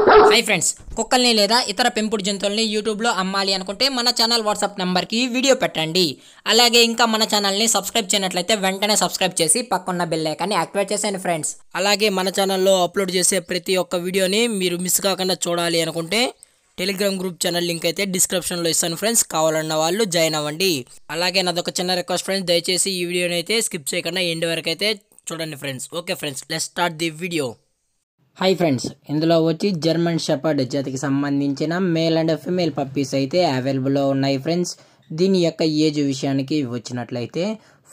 Hi friends, కుక్కల్ని లేదా ఇతర పెంపుడు జంతువుల్ని యూట్యూబ్లో అమ్మాలి అనుకుంటే మన ఛానల్ వాట్సాప్ నెంబర్కి వీడియో పెట్టండి. అలాగే ఇంకా మన ఛానల్ని సబ్స్క్రైబ్ చేయనట్లయితే వెంటనే సబ్స్క్రైబ్ చేసి పక్కన్న బెల్ ఐకాన్ని యాక్టివేట్ చేసేయండి ఫ్రెండ్స్. అలాగే మన ఛానల్లో అప్లోడ్ చేసే ప్రతి ఒక్క వీడియోని మీరు మిస్ కాకుండా చూడాలి అనుకుంటే టెలిగ్రామ్ గ్రూప్ ఛానల్ లింక్ అయితే డిస్క్రిప్షన్లో ఇస్తాను ఫ్రెండ్స్. కావాలన్న వాళ్ళు జాయిన్ అవ్వండి. అలాగే నాదొక చిన్న రిక్వెస్ట్ ఫ్రెండ్స్, దయచేసి ఈ వీడియోని అయితే స్కిప్ చేయకుండా ఎండ్ వరకు అయితే చూడండి friends. Okay friends, let's start the video. Hi friends, ఇందులో వచ్చి జర్మన్ షెపర్డ్ జాతికి సంబంధించిన మేల్ అండ్ ఫిమేల్ పప్పీస్ అయితే అవైలబుల్లో ఉన్నాయి ఫ్రెండ్స్. దీని యొక్క ఏజ్ విషయానికి వచ్చినట్లయితే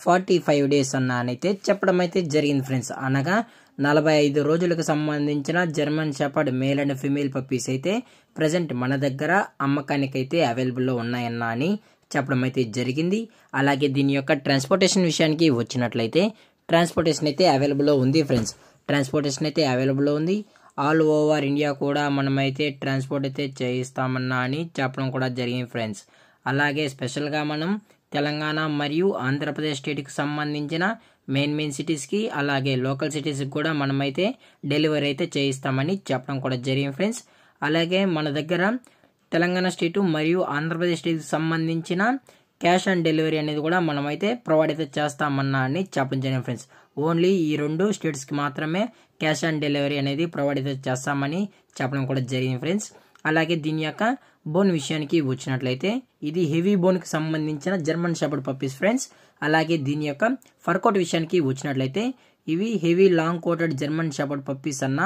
45 days అన్ననైతే చెప్పడం అయితే జరిగింది ఫ్రెండ్స్. అనగా 45 రోజులకు సంబంధించిన German shepherd male and female puppies అయితే ప్రజెంట్ మన దగ్గర అమ్మకానికి అయితే అవైలబుల్లో ఉన్నాయన్న అని చెప్పడం అయితే జరిగింది. అలాగే దీని యొక్క ట్రాన్స్పోర్టేషన్ విషయానికి వచ్చినట్లయితే ట్రాన్స్పోర్టేషన్ అయితే అవైలబుల్లో ఉంది ఫ్రెండ్స్. ట్రాన్స్పోర్టేషన్ అయితే అవైలబుల్లో ఉంది. ఆల్ ఓవర్ ఇండియా కూడా మనమైతే ట్రాన్స్పోర్ట్ అయితే చేయిస్తామన్నా అని చెప్పడం కూడా జరిగింది ఫ్రెండ్స్. అలాగే స్పెషల్గా మనం తెలంగాణ మరియు ఆంధ్రప్రదేశ్ స్టేట్కి సంబంధించిన మెయిన్ సిటీస్కి అలాగే లోకల్ సిటీస్కి కూడా మనమైతే డెలివరీ అయితే చేయిస్తామని చెప్పడం కూడా జరిగింది ఫ్రెండ్స్. అలాగే మన దగ్గర తెలంగాణ స్టేటు మరియు ఆంధ్రప్రదేశ్ స్టేట్కి సంబంధించిన క్యాష్ ఆన్ డెలివరీ అనేది కూడా మనమైతే ప్రొవైడ్ అయితే చేస్తామన్నా అని చెప్పడం జరిగింది ఫ్రెండ్స్. ఓన్లీ ఈ 2 స్టేట్స్కి మాత్రమే క్యాష్ ఆన్ డెలివరీ అనేది ప్రొవైడ్ అయితే చేస్తామని చెప్పడం కూడా జరిగింది ఫ్రెండ్స్. అలాగే దీని యొక్క బోన్ విషయానికి వచ్చినట్లయితే ఇది హెవీ బోన్కి సంబంధించిన జర్మన్ షెపర్డ్ పప్పీస్ ఫ్రెండ్స్. అలాగే దీని యొక్క ఫర్ కోట్ విషయానికి వచ్చినట్లయితే ఇవి heavy long coated German shepherd puppies అన్న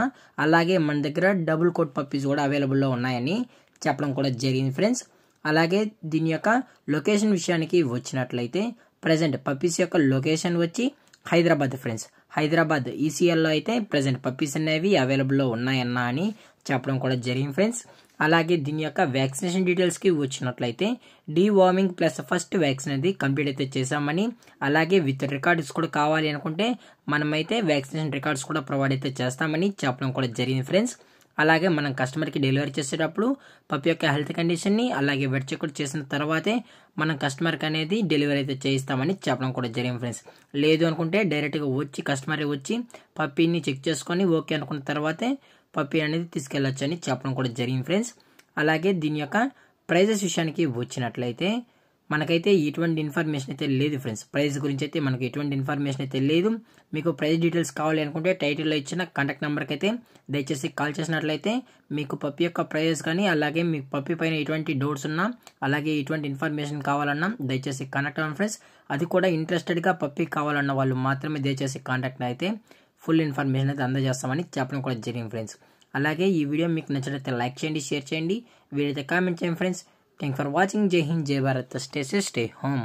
అలాగే మన దగ్గర డబుల్ కోట్ పప్పీస్ కూడా అవైలబుల్లో ఉన్నాయని చెప్పడం కూడా జరిగింది ఫ్రెండ్స్. అలాగే దీని యొక్క లొకేషన్ విషయానికి వచ్చినట్లయితే ప్రజెంట్ పప్పీస్ యొక్క లొకేషన్ వచ్చి హైదరాబాద్ ఫ్రెండ్స్. హైదరాబాద్ ఈసీఎల్లో అయితే ప్రజెంట్ పప్పీస్ అనేవి అవైలబుల్లో ఉన్నాయన్నా అని చెప్పడం కూడా జరిగింది ఫ్రెండ్స్. అలాగే దీని యొక్క వ్యాక్సినేషన్ డీటెయిల్స్కి వచ్చినట్లయితే డీవార్మింగ్ ప్లస్ ఫస్ట్ వ్యాక్సిన్ అనేది కంప్లీట్ అయితే చేశామని అలాగే విత్ రికార్డ్స్ కూడా కావాలి అనుకుంటే మనమైతే వ్యాక్సినేషన్ రికార్డ్స్ కూడా ప్రొవైడ్ అయితే చేస్తామని చెప్పడం కూడా జరిగింది ఫ్రెండ్స్. అలాగే మనం కస్టమర్కి డెలివరీ చేసేటప్పుడు పప్పి యొక్క హెల్త్ కండిషన్ని అలాగే వెట్ చెక్అవుట్ చేసిన తర్వాతే మనం కస్టమర్కి అనేది డెలివరీ అయితే చేయిస్తామని చెప్పడం కూడా జరిగింది ఫ్రెండ్స్. లేదు అనుకుంటే డైరెక్ట్గా వచ్చి కస్టమర్ వచ్చి పప్పిని చెక్ చేసుకొని ఓకే అనుకున్న తర్వాతే పప్పి అనేది తీసుకెళ్ళొచ్చు అని చెప్పడం కూడా జరిగింది ఫ్రెండ్స్. అలాగే దీని యొక్క ప్రైజెస్ విషయానికి వచ్చినట్లయితే మనకైతే ఎటువంటి ఇన్ఫర్మేషన్ అయితే లేదు ఫ్రెండ్స్. ప్రైస్ గురించి అయితే మనకు ఎటువంటి ఇన్ఫర్మేషన్ అయితే లేదు. మీకు ప్రైస్ డీటెయిల్స్ కావాలి అనుకుంటే టైటిల్లో ఇచ్చిన కాంటాక్ట్ నెంబర్కి అయితే దయచేసి కాల్ చేసినట్లయితే మీకు పప్పి యొక్క ప్రైజెస్ కానీ అలాగే మీకు పప్పి పైన ఎటువంటి డౌట్స్ ఉన్నా అలాగే ఎటువంటి ఇన్ఫర్మేషన్ కావాలన్నా దయచేసి కాంటాక్ట్ అవ్వండి ఫ్రెండ్స్. అది కూడా ఇంట్రెస్టెడ్గా పప్పి కావాలన్న వాళ్ళు మాత్రమే దయచేసి కాంటాక్ట్ అయితే ఫుల్ ఇన్ఫర్మేషన్ అయితే అందజేస్తామని చెప్పడం కూడా జరిగింది ఫ్రెండ్స్. అలాగే ఈ వీడియో మీకు నచ్చినట్లయితే లైక్ చేయండి, షేర్ చేయండి, వీడియో అయితే కామెంట్ చేయండి friends. Thanks for watching. Jai Hind, Jai Bharat. Stay safe, stay home.